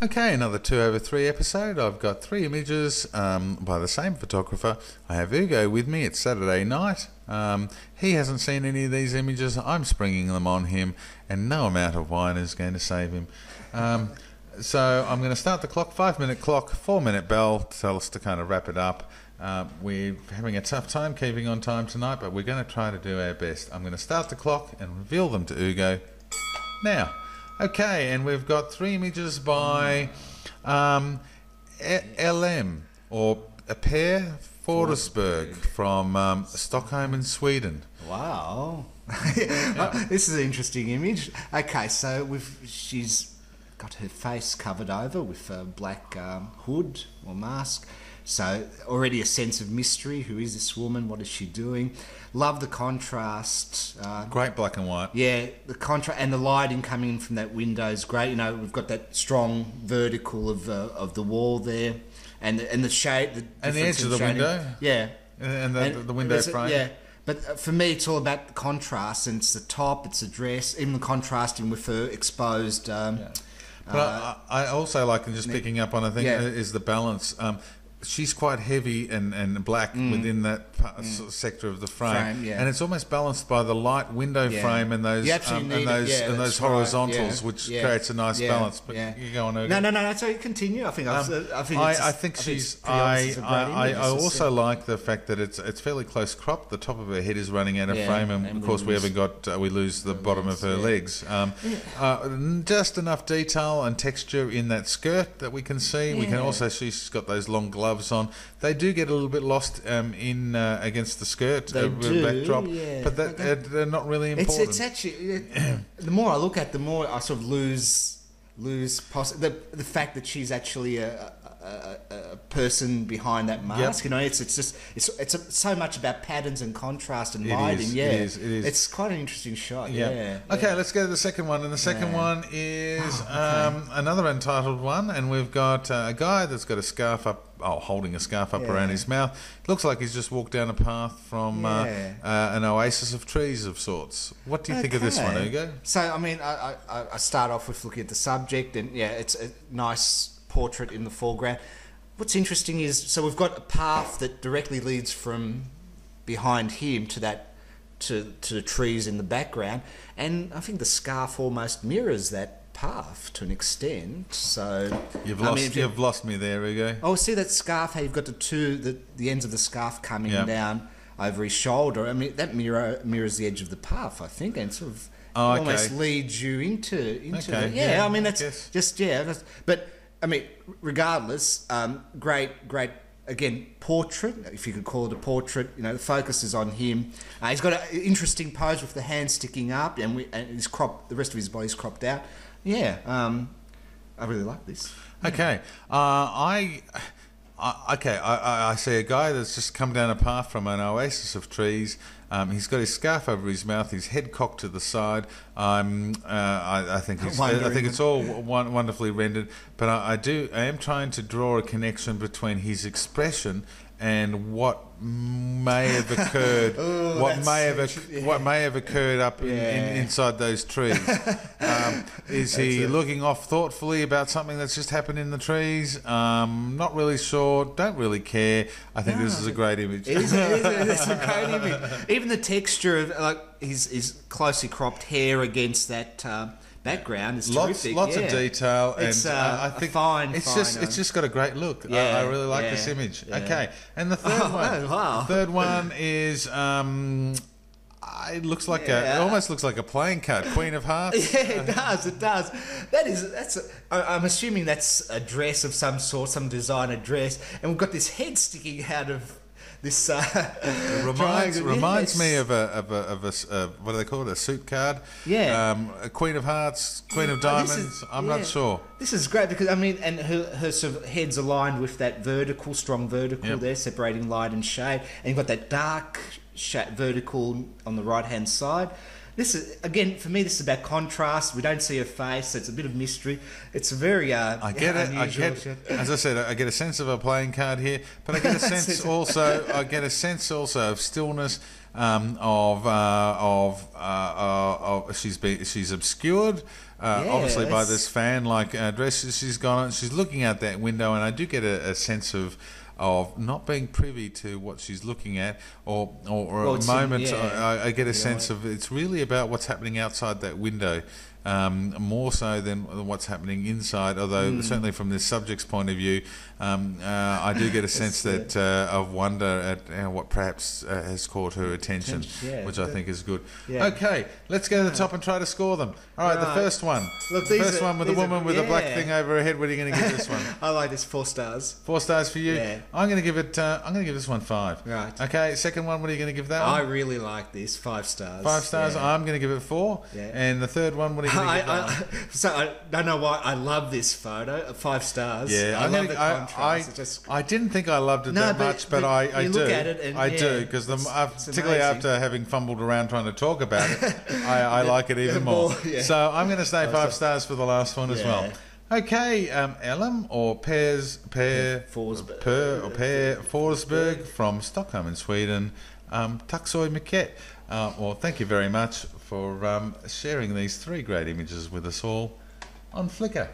Okay, another 2 over 3 episode. I've got 3 images by the same photographer. I have Ugo with me. It's Saturday night. He hasn't seen any of these images. I'm springing them on him, and no amount of wine is going to save him. So I'm going to start the clock, 5-minute clock, 4-minute bell to tell us to kind of wrap it up. We're having a tough time keeping on time tonight, but we're going to try to do our best. I'm going to start the clock and reveal them to Ugo now. Okay, and we've got 3 images by LM, or Per Forsberg, from Stockholm in Sweden. Wow. This is an interesting image. Okay, so she's got her face covered over with a black hood or mask. So already a sense of mystery. Who is this woman? What is she doing? Love the contrast. Great black and white. Yeah, the contrast and the lighting coming in from that window is great. You know, we've got that strong vertical of the wall there, and the shade, and the edge of the window. Yeah, and the window frame. Yeah, but for me, it's all about the contrast, and it's the top, it's the dress, even the contrasting with her exposed. But I also like, and just picking up on a thing, is the balance. She's quite heavy and black within that sector of the frame, and it's almost balanced by the light window frame and those those horizontals, which creates a nice balance. But you go on. No. So you continue. I think I also like the fact that it's fairly close cropped. The top of her head is running out of frame, and of course we lose the bottom of her legs. Just enough detail and texture in that skirt that we can see. We can also see she's got those long gloves on. They do get a little bit lost in against the skirt backdrop, but they're not really important. It's actually the more I look at, the more I sort of lose the fact that she's actually a person behind that mask. You know, it's so much about patterns and contrast and lighting. It is. It's quite an interesting shot. Okay, let's go to the second one, and the second one is another untitled one, and we've got a guy that's got a scarf up. Holding a scarf up around his mouth. Looks like he's just walked down a path from an oasis of trees of sorts. What do you think of this one, Ugo? So, I mean, I start off with looking at the subject, and it's a nice portrait in the foreground. What's interesting is, so we've got a path that directly leads from behind him to the trees in the background, and I think the scarf almost mirrors that path to an extent. So you've lost me there, Ugo. Oh, see that scarf? How you've got the ends of the scarf coming down over his shoulder. I mean, that mirrors the edge of the path, I think, and sort of almost leads you into it. I mean, that's just but I mean, regardless, great. Again, portrait, if you could call it a portrait. You know, the focus is on him. He's got an interesting pose with the hands sticking up, and his the rest of his body's cropped out. I really like this. Okay, I see a guy that's just come down a path from an oasis of trees. He's got his scarf over his mouth, his head cocked to the side. I think it's all wonderfully rendered, but I am trying to draw a connection between his expression and what may have occurred, what may have occurred up inside those trees. Is he looking off thoughtfully about something that's just happened in the trees? Not really sure. Don't really care. I think this is a great image. It's a great image. Even the texture of his closely cropped hair against that background is terrific. Lots of detail, and I think it's just got a great look. I really like this image. Okay, and the third one. Wow. The third one is it looks like it almost looks like a playing card, Queen of Hearts. It does. I'm assuming that's a dress of some sort, some designer dress, and we've got this head sticking out of this reminds me of a what do they call it, a suit card? A Queen of Hearts, Queen of Diamonds. I'm not sure. This is great because I mean, and her sort of head's aligned with that strong vertical there, separating light and shade, and you've got that dark vertical on the right hand side. this is, again, for me, this is about contrast. We don't see her face, so it's a bit of mystery. It's a very I get it. As I said, I get a sense of a playing card here, but I get a sense also. I get a sense also of stillness. She's obscured. Obviously by this fan-like dress she's gone. She's looking out that window, and I do get a sense of not being privy to what she's looking at, or at moments I get a sense of it's really about what's happening outside that window, more so than what's happening inside. Although certainly from this subject's point of view, I do get a sense that of wonder at what perhaps has caught her attention, which I think is good. Okay, let's go to the top and try to score them. All right, the first one. Look, the first one with the woman with the black thing over her head. What are you going to give this one? I like this 4 stars. 4 stars for you. Yeah. I'm going to give it. I'm going to give this one 5. Right. Okay. Second one. What are you going to give that one? I really like this. 5 stars. 5 stars. Yeah. I'm going to give it 4. Yeah. And the third one. What are you going to give that one? So I don't know why I love this photo. 5 stars. Yeah. I love the contrast. I didn't think I loved it that much, but I do. Look at it and I do, because particularly after having fumbled around trying to talk about it, I like it even more. So I'm going to say 5 stars for the last one as well. Okay, Ellen or Per Forsberg from Stockholm in Sweden. Taxoy Mykriteek. Well, thank you very much for sharing these 3 great images with us all on Flickr.